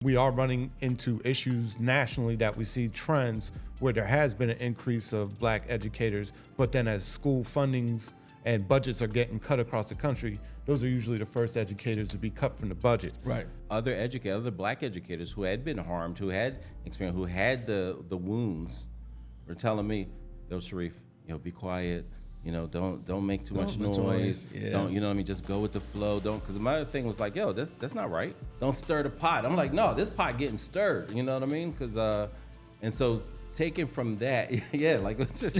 We are running into issues nationally that we see trends where there has been an increase of Black educators, but then as school fundings and budgets are getting cut across the country, those are usually the first educators to be cut from the budget. Right. Other Black educators who had been harmed, who had experience, who had the wounds, were telling me, "Yo, Sharif, be quiet. Don't make too much noise. Yeah. Don't, just go with the flow. Because my other thing was like, yo, that's not right. Don't stir the pot. I'm like, no, this pot getting stirred. You know what I mean? Because, and so taken from that, yeah, like just.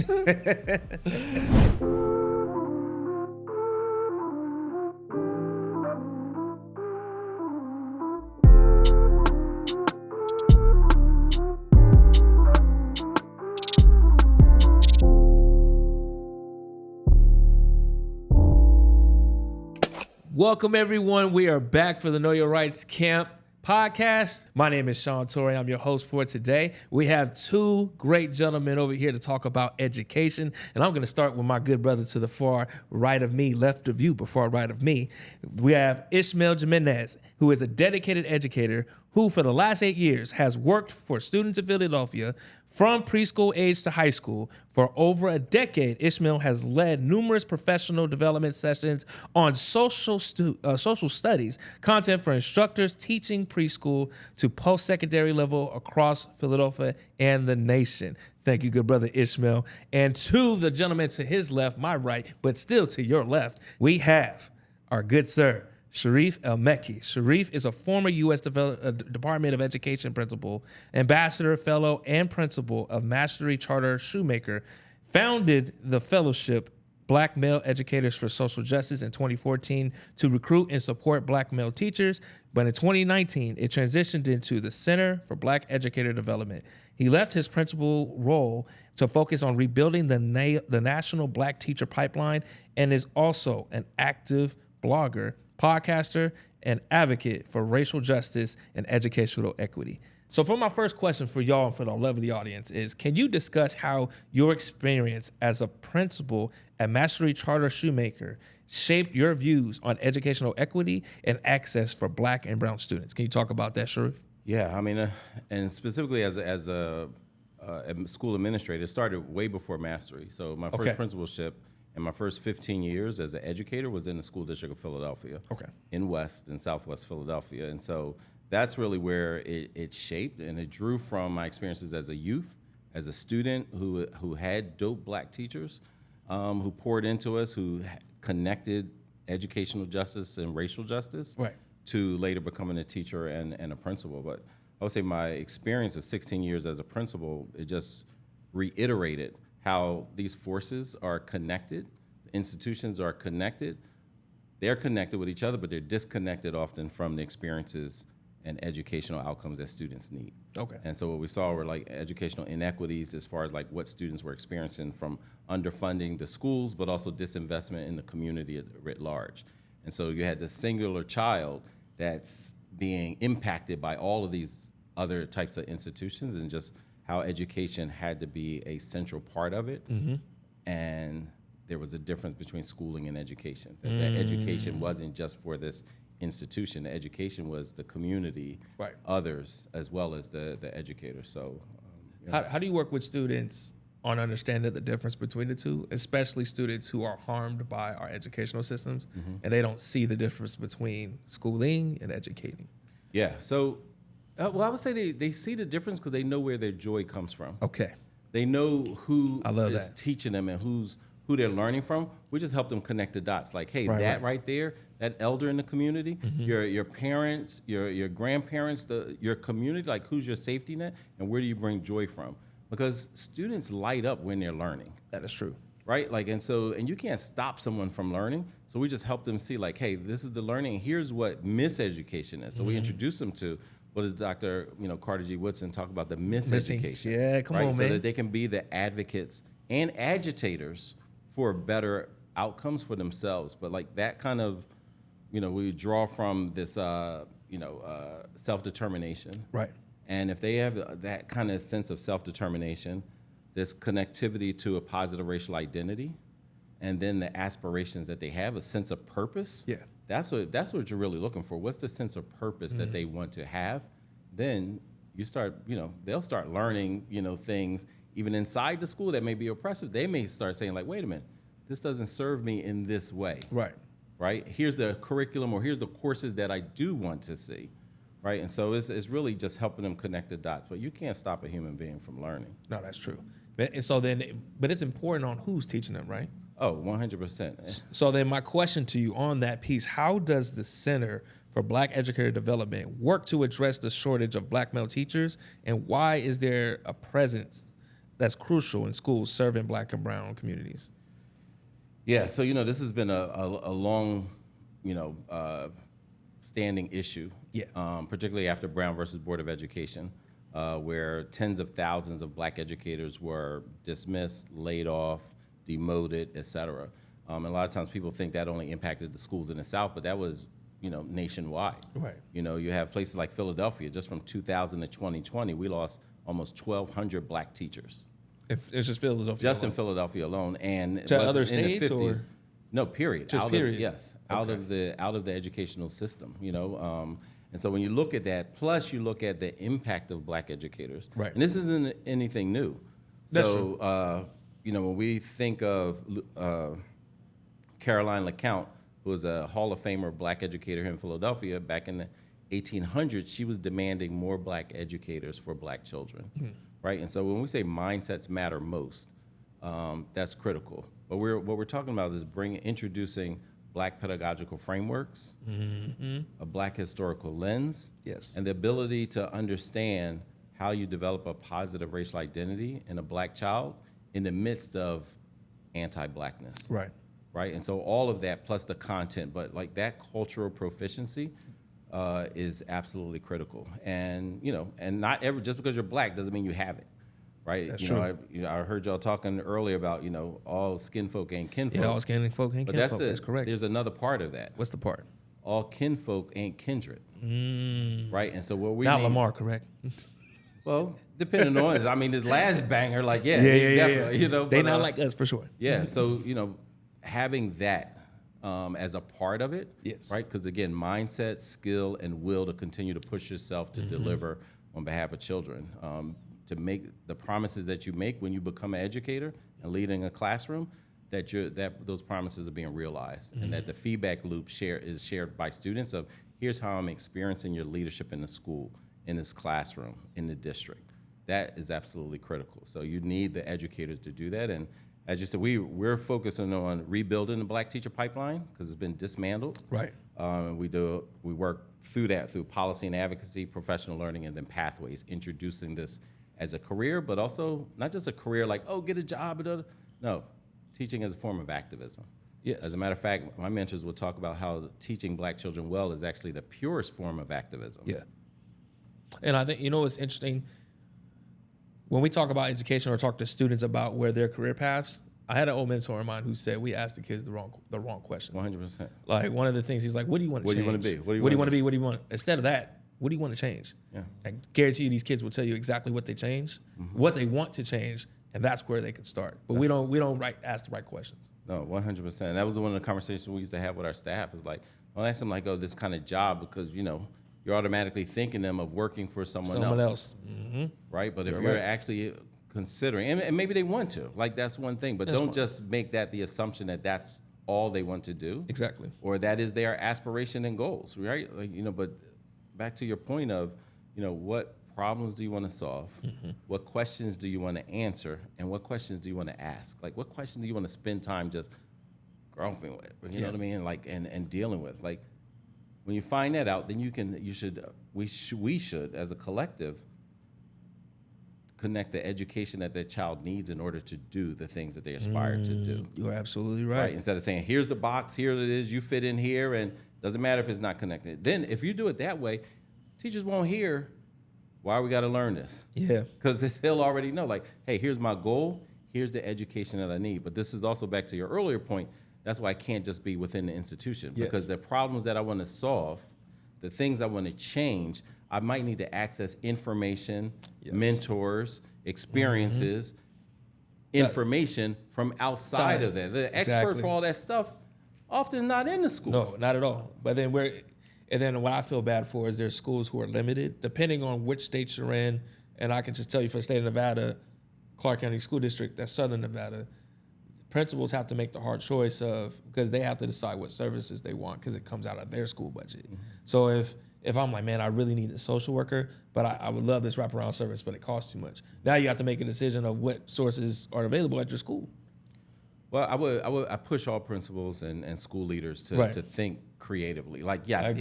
Welcome, everyone. We are back for the Know Your Rights Camp podcast. My name is Sean Tory. I'm your host for today. We have two great gentlemen over here to talk about education. And I'm going to start with my good brother to the far right of me, left of you, but far right of me. We have Ishmael Jimenez, who is a dedicated educator who for the last 8 years has worked for students in Philadelphia from preschool age to high school. For over a decade, Ishmael has led numerous professional development sessions on social studies, content for instructors teaching preschool to post-secondary level across Philadelphia and the nation. Thank you, good brother Ishmael. And to the gentleman to his left, my right, but still to your left, we have our good sir, Sharif El-Mekki. Sharif is a former U.S. Department of Education principal, ambassador, fellow, and principal of Mastery Charter Shoemaker, founded the fellowship Black Male Educators for Social Justice in 2014 to recruit and support Black male teachers, but in 2019, it transitioned into the Center for Black Educator Development. He left his principal role to focus on rebuilding the national Black teacher pipeline and is also an active blogger, podcaster, and advocate for racial justice and educational equity. So for my first question for y'all and for the lovely audience is, can you discuss how your experience as a principal at Mastery Charter Shoemaker shaped your views on educational equity and access for Black and brown students? Can you talk about that, Sharif? Yeah, I mean, and specifically as a school administrator, it started way before Mastery. So my first principalship and my first 15 years as an educator was in the school district of Philadelphia, in West and Southwest Philadelphia. And so that's really where it shaped, and it drew from my experiences as a youth, as a student who had dope Black teachers, who poured into us, who connected educational justice and racial justice, to later becoming a teacher and a principal. But I would say my experience of 16 years as a principal, it just reiterated how these forces are connected, institutions are connected. They're connected with each other, but they're disconnected often from the experiences and educational outcomes that students need. And so what we saw were like educational inequities as far as like what students were experiencing from underfunding the schools, but also disinvestment in the community writ large. And so you had this singular child that's being impacted by all of these other types of institutions, and just how education had to be a central part of it. And there was a difference between schooling and education. That education wasn't just for this institution. The education was the community, others, as well as the educators. So how do you work with students on understanding the difference between the two, especially students who are harmed by our educational systems and they don't see the difference between schooling and educating? Yeah, so well, I would say they see the difference because they know where their joy comes from. They know who is teaching them and who they're learning from. We just help them connect the dots. Like, hey, right there, that elder in the community, your parents, your grandparents, your community, like who's your safety net, and where do you bring joy from? Because students light up when they're learning. That is true. Right? Like, and you can't stop someone from learning. So we just help them see like, hey, this is the learning. Here's what miseducation is. So we introduce them to what does Dr. Carter G. Woodson talk about, the miseducation. Yeah, come on, man. So that they can be the advocates and agitators for better outcomes for themselves. But like that kind of, we draw from this, self-determination. And if they have that kind of sense of self-determination, this connectivity to a positive racial identity, and then the aspirations that they have, a sense of purpose, that's what you're really looking for. What's the sense of purpose that they want to have? then you start, they'll start learning, things even inside the school that may be oppressive. They may start saying like, wait a minute, this doesn't serve me in this way. Right? Here's the curriculum, or here's the courses that I do want to see. Right? And so it's really just helping them connect the dots. But you can't stop a human being from learning. No, that's true. And so then, but it's important on who's teaching them, right? Oh, 100%. So then my question to you on that piece, how does the Center for Black Educator Development work to address the shortage of Black male teachers, and why is there a presence that's crucial in schools serving Black and brown communities? Yeah, so this has been a long, standing issue. Yeah. Particularly after Brown versus Board of Education, where tens of thousands of Black educators were dismissed, laid off, demoted, et cetera. And a lot of times people think that only impacted the schools in the South, but that was nationwide. Right. You have places like Philadelphia. Just from 2000 to 2020, we lost almost 1,200 Black teachers. If it's just Philadelphia. Just alone. in Philadelphia alone, and To other in states, the 50s. or? No, period. Just out period. Of, yes, Okay. out of the educational system. And so when you look at that, plus you look at the impact of Black educators. Right. And this isn't anything new. That's So when we think of Caroline LeCount, who was a Hall of Famer Black educator here in Philadelphia back in the 1800s, she was demanding more Black educators for Black children, right? And so when we say mindsets matter most, that's critical. But what we're talking about is introducing Black pedagogical frameworks, a Black historical lens, Yes. and the ability to understand how you develop a positive racial identity in a Black child in the midst of anti-Blackness. Right. Right, and so all of that plus the content, but like that cultural proficiency is absolutely critical. And and not every just because you're Black doesn't mean you have it, right? That's true. I heard y'all talking earlier about all skin folk ain't kinfolk. Yeah, all skin folk ain't but kinfolk. That's correct. There's another part of that. What's the part? All kinfolk ain't kindred, right? And so what we Not mean, Lamar, correct? well, depending on it, I mean, this last banger, like Yeah. definitely, They but, not like us for sure. yeah. So having that as a part of it, Yes. right? Because again, mindset, skill, and will to continue to push yourself to deliver on behalf of children, to make the promises that you make when you become an educator and leading a classroom, that those promises are being realized, and that the feedback loop is shared by students of here's how I'm experiencing your leadership in the school, in this classroom, in the district. That is absolutely critical. So you need the educators to do that. And as you said, we're focusing on rebuilding the Black teacher pipeline because it's been dismantled. Right. We work through that through policy and advocacy, professional learning, and then pathways, introducing this as a career, but also not just a career like, oh, get a job. No, teaching as a form of activism. Yes. As a matter of fact, my mentors will talk about how teaching Black children well is actually the purest form of activism. Yeah. And I think, it's interesting. When we talk about education or talk to students about where their career paths, I had an old mentor of mine who said we asked the kids the wrong questions. 100%. Like one of the things he's like, what do you want to change? What do you want to be? What do you want to be? What do you want? Instead of that, what do you want to change? Yeah. I guarantee you these kids will tell you exactly what they change, what they want to change, and that's where they can start. But we don't ask the right questions. No, 100%. That was one of the conversations we used to have with our staff. Is like, I'll ask them like, oh, this kind of job because you're automatically thinking them of working for someone else. Mm-hmm. Right? But if you're actually considering, and maybe they want to, like that's one thing, but don't just make that the assumption that that's all they want to do. Exactly. Or that is their aspiration and goals, right? Like, but back to your point of, what problems do you want to solve? What questions do you want to answer? And what questions do you want to ask? Like, what questions do you want to spend time just groping with? You know what I mean? Like, and dealing with. Like, when you find that out, then we should, as a collective, connect the education that their child needs in order to do the things that they aspire to do. You're absolutely right. Instead of saying, here's the box, here it is, you fit in here, and doesn't matter if it's not connected. Then if you do it that way, teachers won't hear, why we got to learn this? Yeah. Because they'll already know, like, hey, here's my goal, here's the education that I need. But this is also back to your earlier point, that's why I can't just be within the institution. Yes. Because the problems that I want to solve, the things I want to change, I might need to access information, mentors, experiences, information from outside of that. The expert for all that stuff often not in the school. No, not at all. But then And then what I feel bad for is there's schools who are limited, depending on which state you're in. And I can just tell you for the state of Nevada, Clark County School District, that's Southern Nevada, principals have to make the hard choice because they have to decide what services they want because it comes out of their school budget. So if I'm like, man, I really need a social worker, but I would love this wraparound service, but it costs too much. Now you have to make a decision of what sources are available at your school. Well, I push all principals and school leaders to think creatively. Like, yes,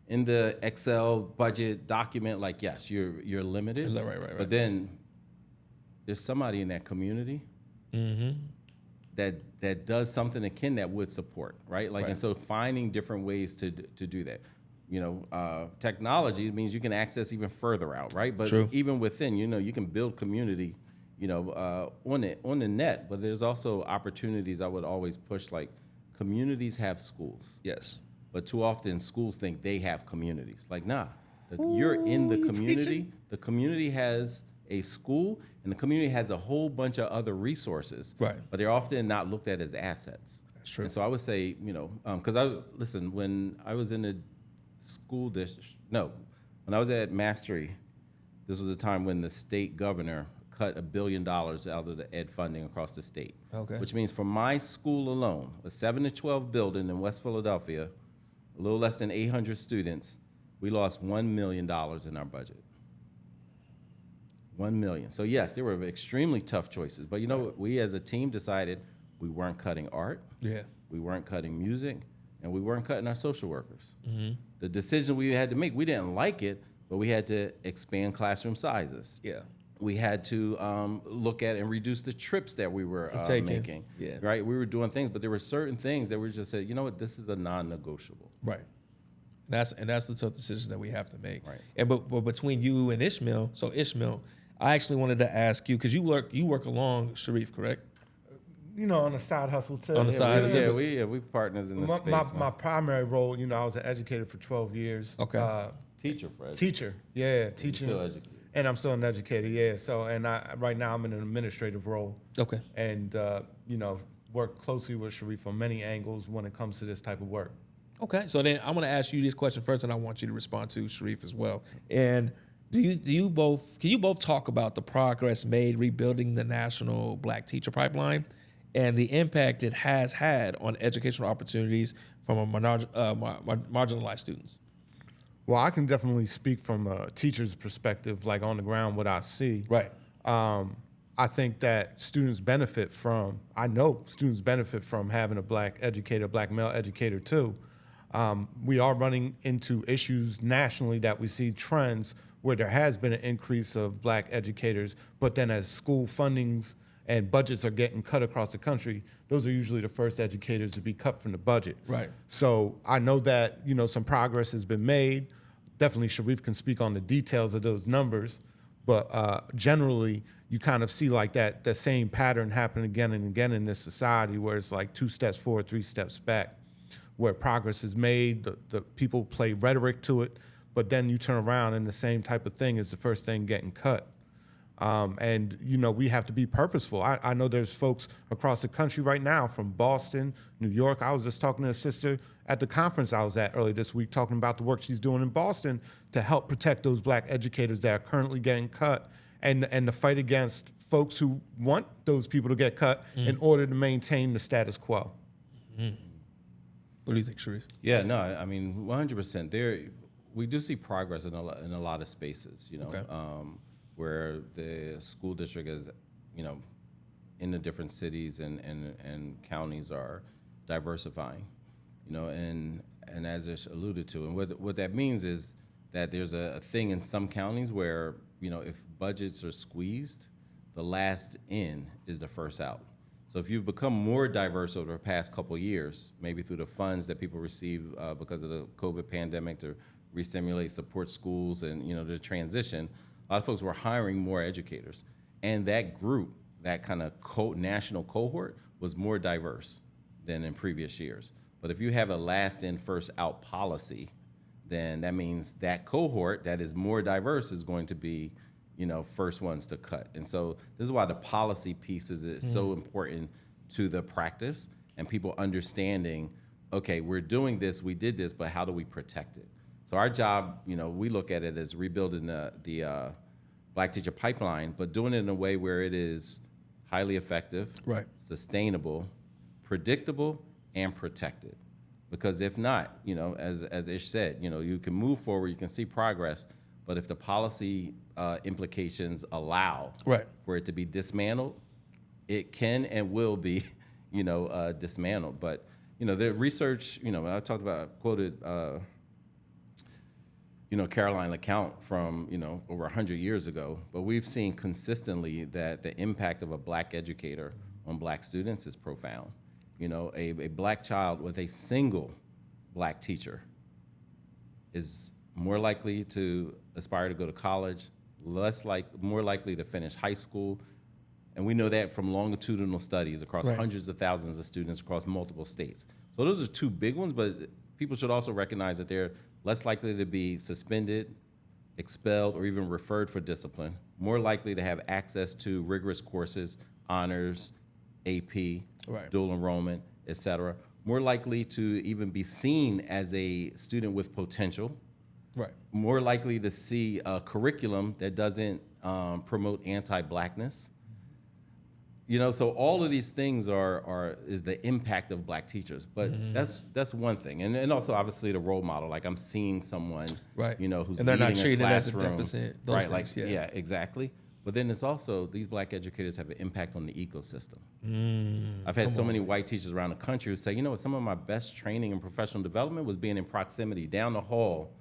in the Excel budget document, like, yes, you're limited. Right. But then there's somebody in that community that does something akin that would support, right? Like, and so finding different ways to do that. Technology means you can access even further out, right? But even within, you can build community, on the net. But there's also opportunities. I would always push, like, communities have schools. Yes. But too often schools think they have communities. Like, nah, you're in the community. The community has a school, and the community has a whole bunch of other resources. Right. But they're often not looked at as assets. That's true. And so I would say, because when I was in the school district, when I was at Mastery, this was a time when the state governor cut $1 billion out of the ed funding across the state. Okay. Which means for my school alone, a 7 to 12 building in West Philadelphia, a little less than 800 students, we lost $1 million in our budget. 1 million. So yes, there were extremely tough choices. But we as a team decided we weren't cutting art. Yeah. We weren't cutting music, and we weren't cutting our social workers. The decision we had to make, we didn't like it, but we had to expand classroom sizes. Yeah. We had to look at and reduce the trips that we were making. Yeah. Right. We were doing things, but there were certain things that we just said, you know what, this is a non-negotiable. Right. That's the tough decision that we have to make. Right. And but between you and Ishmael, so Ishmael, I actually wanted to ask you because you work along Sharif, correct? On the side hustle too. On the side, we partners in this space. My primary role, I was an educator for 12 years. Okay. Teacher, Fred. Teacher, yeah, teaching. Still educated. And I'm still an educator, yeah. So, right now I'm in an administrative role. Okay. And work closely with Sharif on many angles when it comes to this type of work. Okay. So then I'm going to ask you this question first, and I want you to respond to Sharif as well. And can you both talk about the progress made rebuilding the national Black teacher pipeline and the impact it has had on educational opportunities from marginalized students? Well, I can definitely speak from a teacher's perspective, like on the ground, what I see. Right. I think that I know students benefit from having a Black educator, Black male educator too. We are running into issues nationally that we see trends where there has been an increase of Black educators, but then as school fundings and budgets are getting cut across the country, those are usually the first educators to be cut from the budget. Right. So I know that, some progress has been made. Definitely Sharif can speak on the details of those numbers, but generally you kind of see like the same pattern happen again and again in this society where it's like 2 steps forward, 3 steps back, where progress is made, the people play rhetoric to it, but then you turn around and the same type of thing is the first thing getting cut. And we have to be purposeful. I know there's folks across the country right now from Boston, New York. I was just talking to a sister at the conference I was at earlier this week, talking about the work she's doing in Boston to help protect those Black educators that are currently getting cut and the fight against folks who want those people to get cut in order to maintain the status quo. What do you think, Sharif? Yeah, no, I mean, 100%. We do see progress in a lot of spaces, okay. Where the school district is, in the different cities and counties are diversifying, and as Ish alluded to, and what that means is that there's a thing in some counties where, if budgets are squeezed, the last in is the first out. So if you've become more diverse over the past couple of years, maybe through the funds that people receive because of the COVID pandemic to re-stimulate, support schools and, the transition, a lot of folks were hiring more educators. And that group, that kind of national cohort, was more diverse than in previous years. But if you have a last in, first out policy, then that means that cohort that is more diverse is going to be, first ones to cut. And so this is why the policy piece is so important to the practice and people understanding, okay, we're doing this, we did this, but how do we protect it? So our job, we look at it as rebuilding the Black teacher pipeline, but doing it in a way where it is highly effective, right, sustainable, predictable, and protected. Because if not, as Ish said, you can move forward, you can see progress, but if the policy implications allow for it to be dismantled, it can and will be, dismantled. But the research, I quoted, Caroline LeCount from, over 100 years ago, but we've seen consistently that the impact of a Black educator on Black students is profound. A Black child with a single Black teacher is more likely to aspire to go to college, more likely to finish high school. And we know that from longitudinal studies across hundreds of thousands of students across multiple states. So those are two big ones, but people should also recognize that they're less likely to be suspended, expelled, or even referred for discipline, more likely to have access to rigorous courses, honors, AP, dual enrollment, et cetera, more likely to even be seen as a student with potential, more likely to see a curriculum that doesn't promote anti-Blackness. So all of these things is the impact of Black teachers, but that's one thing, and also obviously the role model. Like I'm seeing someone, who's and they're not leading treated a as a classroom, deficit. Yeah, exactly. But then it's also these Black educators have an impact on the ecosystem. I've had so many white teachers around the country who say, some of my best training and professional development was being in proximity down the hall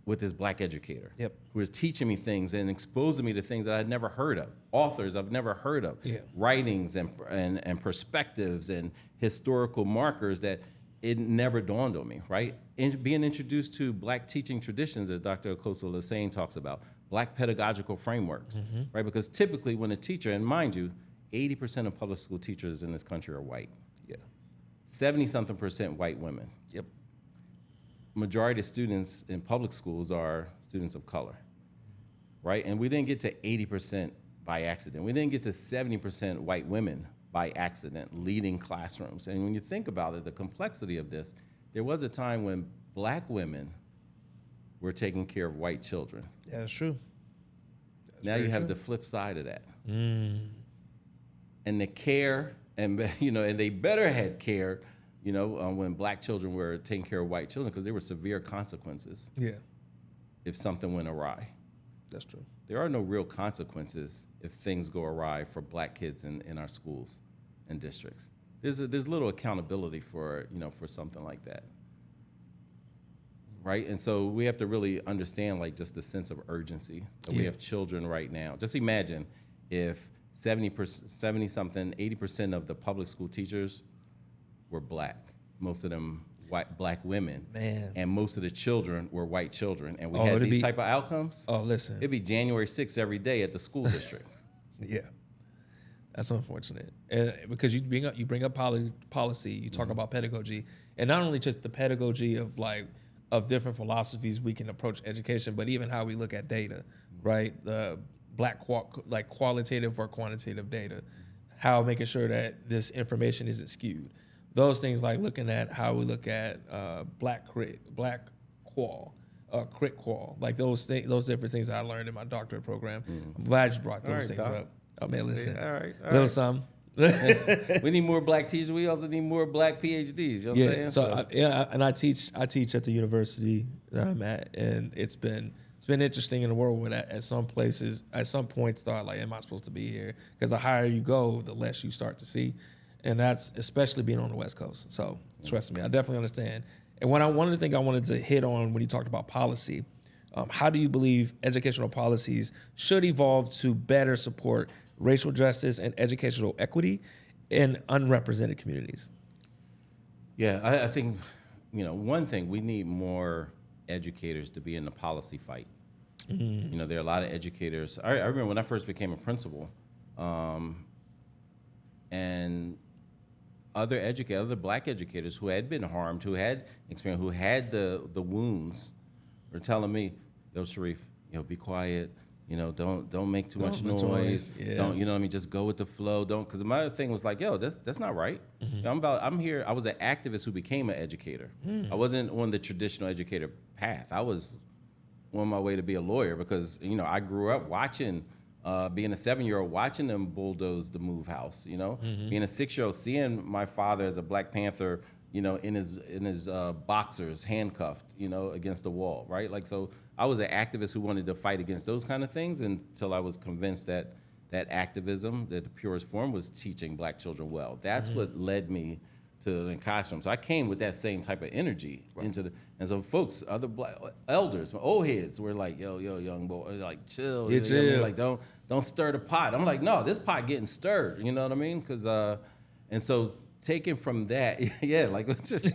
with this Black educator who was teaching me things and exposing me to things that I'd never heard of, authors I've never heard of, writings and perspectives and historical markers that it never dawned on me, right? Being introduced to Black teaching traditions, as Dr. Okoso-Lasane talks about, Black pedagogical frameworks, right? Because typically when a teacher, and mind you, 80% of public school teachers in this country are white. 70-something% white women. Majority of students in public schools are students of color, right? And we didn't get to 80% by accident. We didn't get to 70% white women by accident leading classrooms. And when you think about it, the complexity of this, there was a time when Black women were taking care of white children. Yeah, that's true. Now you have the flip side of that. And the care, and they better had care, when Black children were taking care of white children, because there were severe consequences. If something went awry. That's true. There are no real consequences if things go awry for Black kids in our schools and districts. There's little accountability for something like that. Right? And so we have to really understand just the sense of urgency that we have children right now. Just imagine if 70-something, 80% of the public school teachers were Black, most of them Black women, and most of the children were white children, and we had these type of outcomes. Listen, it'd be January 6th every day at the school district. That's unfortunate, and because you bring up policy, you talk about pedagogy, and not only just the pedagogy of different philosophies we can approach education, but even how we look at data, right? The qualitative or quantitative data, how making sure that this information isn't skewed. Those things like looking at how we look at Black qual, crit qual, like those different things I learned in my doctorate program. I'm glad you brought those things up. Oh man, listen, all right. Little something. We need more Black teachers. We also need more Black PhDs. You know what I'm saying? And I teach at the university that I'm at, and it's been interesting in the world where at some places, at some point, start am I supposed to be here? Because the higher you go, the less you start to see. And that's especially being on the West Coast. So trust me, I definitely understand. And one of the things I wanted to hit on when you talked about policy, how do you believe educational policies should evolve to better support racial justice and educational equity in unrepresented communities? Yeah, I think, one thing, we need more educators to be in the policy fight. There are a lot of educators. I remember when I first became a principal, and other Black educators who had been harmed, who had experience, who had the wounds, were telling me, "Yo, Sharif, be quiet. don't make too much noise. Yeah. Don't, you know what I mean? Just go with the flow. Don't, because my other thing was like, yo, that's not right. I'm here. I was an activist who became an educator. I wasn't on the traditional educator path. I was on my way to be a lawyer because, I grew up watching, being a 7-year-old, watching them bulldoze the Move House, being a 6-year-old, seeing my father as a Black Panther, in his boxers, handcuffed, against the wall, right? Like, so I was an activist who wanted to fight against those kind of things until I was convinced that activism, that the purest form, was teaching Black children well. That's what led me to the classroom. So I came with that same type of energy into and so folks, other Black elders, my old heads were like, yo, young boy, like chill. Yeah, chill. Like don't stir the pot. I'm like, no, this pot getting stirred. You know what I mean? Because and so taken from that, yeah, like just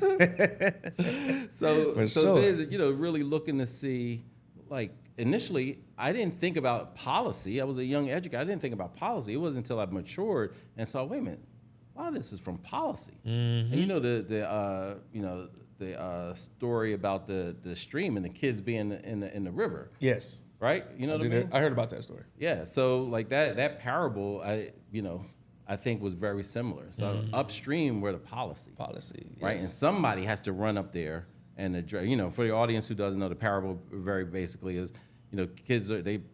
so then, really looking to see, like, initially I didn't think about policy. I was a young educator. I didn't think about policy. It wasn't until I matured and saw, wait a minute, a lot of this is from policy. And the story about the stream and the kids being in the river. Yes. Right? You know what I mean? I heard about that story. Yeah. So like that parable, I think was very similar. So upstream were the policy. Policy. Yes. Right? And somebody has to run up there and address, for the audience who doesn't know, the parable very basically is, kids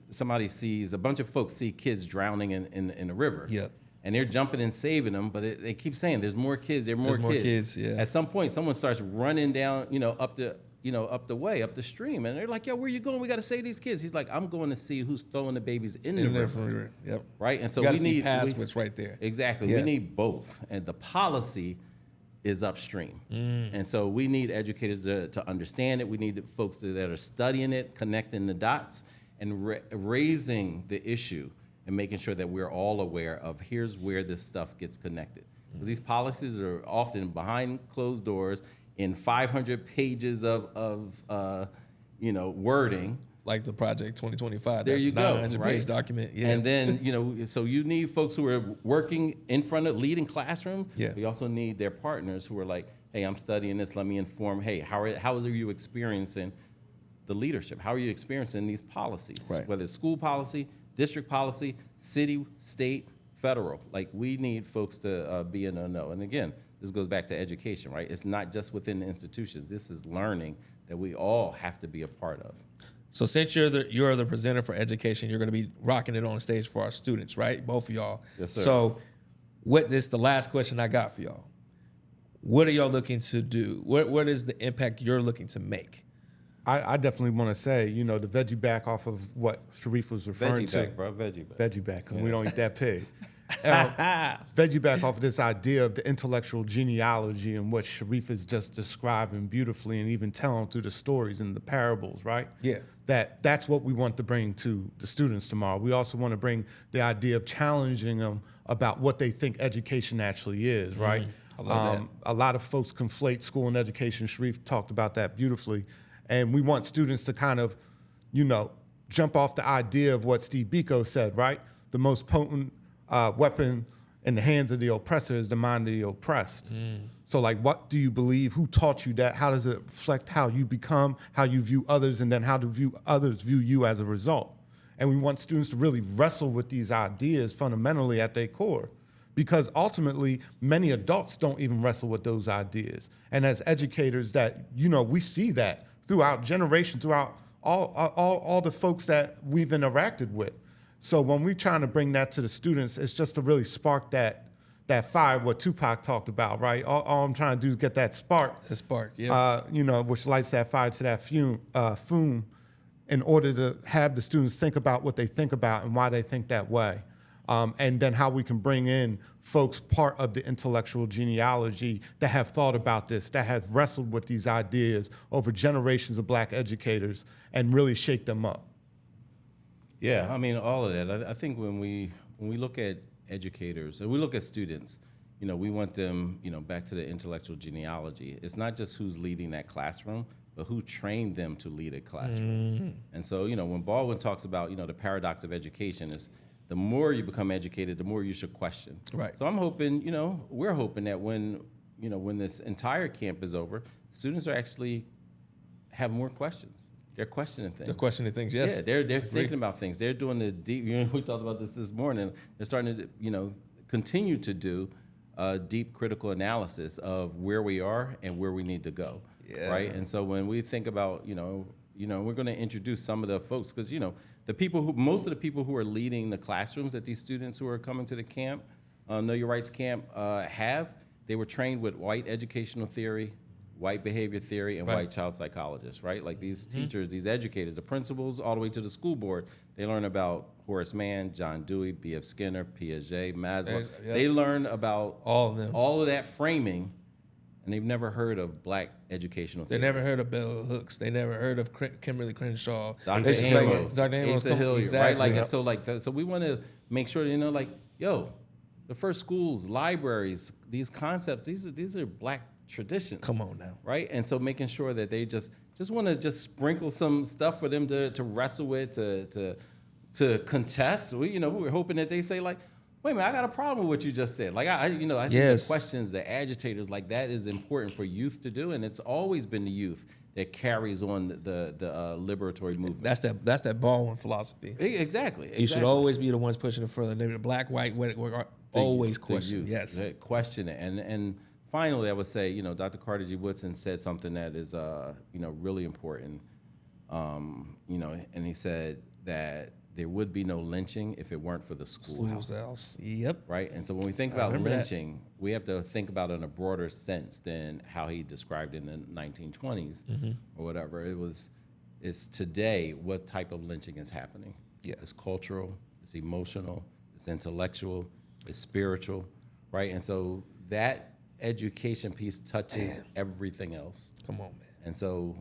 somebody sees, a bunch of folks see kids drowning in the river. Yep. And they're jumping and saving them, but they keep saying there's more kids, there's more kids. Yeah. At some point, someone starts running down, up the way, up the stream, and they're like, "Yo, where you going? We got to save these kids." He's like, "I'm going to see who's throwing the babies in the river." Yep. Right, and so we need pathways right there. Exactly, Yeah. we need both, and the policy is upstream, and so we need educators to understand it. We need folks that are studying it, connecting the dots, and raising the issue. And making sure that we're all aware of here's where this stuff gets connected. Because these policies are often behind closed doors in 500 pages of wording. Like the Project 2025. There That's you go. 900-page document. Yeah. And then, so you need folks who are working in front of leading classrooms. Yeah. We also need their partners who are like, hey, I'm studying this. Let me inform. Hey, how are you experiencing the leadership? How are you experiencing these policies? Right. Whether it's school policy, district policy, city, state, federal. Like, we need folks to be in the know. And again, this goes back to education, right? It's not just within the institutions. This is learning that we all have to be a part of. So since you're the presenter for education, you're going to be rocking it on stage for our students, right? Both of y'all. Yes, sir. So this is the last question I got for y'all. What are y'all looking to do? What is the impact you're looking to make? I definitely want to say, the veggie back off of what Sharif was referring to. Veggie back, bro. Veggie back. Veggie back, because we don't eat that pig. Veggie back off of this idea of the intellectual genealogy and what Sharif is just describing beautifully and even telling through the stories and the parables, right? Yeah. That's what we want to bring to the students tomorrow. We also want to bring the idea of challenging them about what they think education actually is, right? I love that. A lot of folks conflate school and education. Sharif talked about that beautifully. And we want students to kind of, jump off the idea of what Steve Biko said, right? The most potent weapon in the hands of the oppressor is the mind of the oppressed. So, like, what do you believe? Who taught you that? How does it reflect how you become, how you view others, and then how do others view you as a result? And we want students to really wrestle with these ideas fundamentally at their core. Because ultimately, many adults don't even wrestle with those ideas. And as educators that, we see that throughout generations, throughout all the folks that we've interacted with. So when we're trying to bring that to the students, it's just to really spark that fire, what Tupac talked about, right? All I'm trying to do is get that spark. The spark, yeah. Which lights that fire to that fume in order to have the students think about what they think about and why they think that way. And then how we can bring in folks part of the intellectual genealogy that have thought about this, that have wrestled with these ideas over generations of Black educators and really shake them up. Yeah, I mean, all of that. I think when we look at educators and we look at students, we want them, back to the intellectual genealogy. It's not just who's leading that classroom, but who trained them to lead a classroom. And so, when Baldwin talks about, the paradox of education is, the more you become educated, the more you should question. Right. So I'm hoping, we're hoping that when this entire camp is over, students are actually have more questions. they're questioning things. They're questioning things, yes. Yeah, they're thinking about things. They're doing the deep. We talked about this morning. They're starting to continue to do deep critical analysis of where we are and where we need to go. Yeah. Right. And so when we think about we're going to introduce some of the folks because most of the people who are leading the classrooms that these students who are coming to the camp, Know Your Rights camp, they were trained with white educational theory, white behavior theory, and white child psychologists, right? Like these teachers, these educators, the principals, all the way to the school board, they learn about Horace Mann, John Dewey, B.F. Skinner, Piaget, Maslow. They learn about all of that framing, and they've never heard of black educational theory. They never heard of Bell Hooks. They never heard of Kimberly Crenshaw. Dr. Amos, Asa Hilliard, exactly. Right? So we want to make sure, the first schools, libraries, these concepts, these are black traditions. Come on now. Right? And so making sure that they just want to just sprinkle some stuff for them to wrestle with, to contest. We're hoping that they say like, wait a minute, I got a problem with what you just said. Like I think the questions, the agitators, like that is important for youth to do, and it's always been the youth that carries on the liberatory movement. That's that Baldwin philosophy. Exactly. You should always be the ones pushing it further. The black, white, always question. Yes, question it. And finally, I would say, Dr. Carter G. Woodson said something that is, really important. And he said that there would be no lynching if it weren't for the schoolhouse. Yep. Right? And so when we think about lynching, we have to think about it in a broader sense than how he described it in the 1920s or whatever. It's today what type of lynching is happening. Yeah. It's cultural, it's emotional, it's intellectual, it's spiritual, right? And so that education piece touches everything else. Come on, man. And so,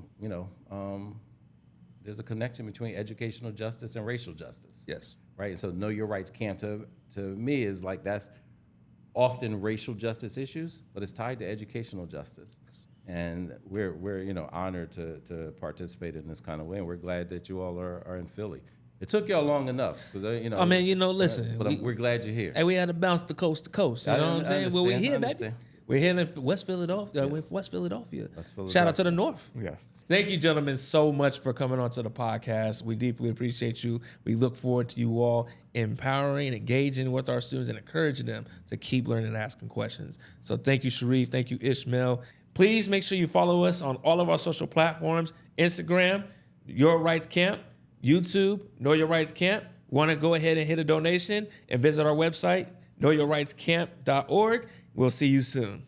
there's a connection between educational justice and racial justice. Yes. Right? And so Know Your Rights camp to me is like that's often racial justice issues, but it's tied to educational justice. Yes. And we're honored to participate in this kind of way, and we're glad that you all are in Philly. It took y'all long enough because listen. But we're glad you're here. And we had to bounce to coast. You know what I'm saying? Well, we're here, baby. We're here in West Philadelphia. West Philadelphia. Shout out to the North. Yes. Thank you, gentlemen, so much for coming on to the podcast. We deeply appreciate you. We look forward to you all empowering, engaging with our students, and encouraging them to keep learning and asking questions. So thank you, Sharif. Thank you, Ishmael. Please make sure you follow us on all of our social platforms: Instagram, Your Rights Camp, YouTube, Know Your Rights Camp. Want to go ahead and hit a donation and visit our website, knowyourrightscamp.org. We'll see you soon.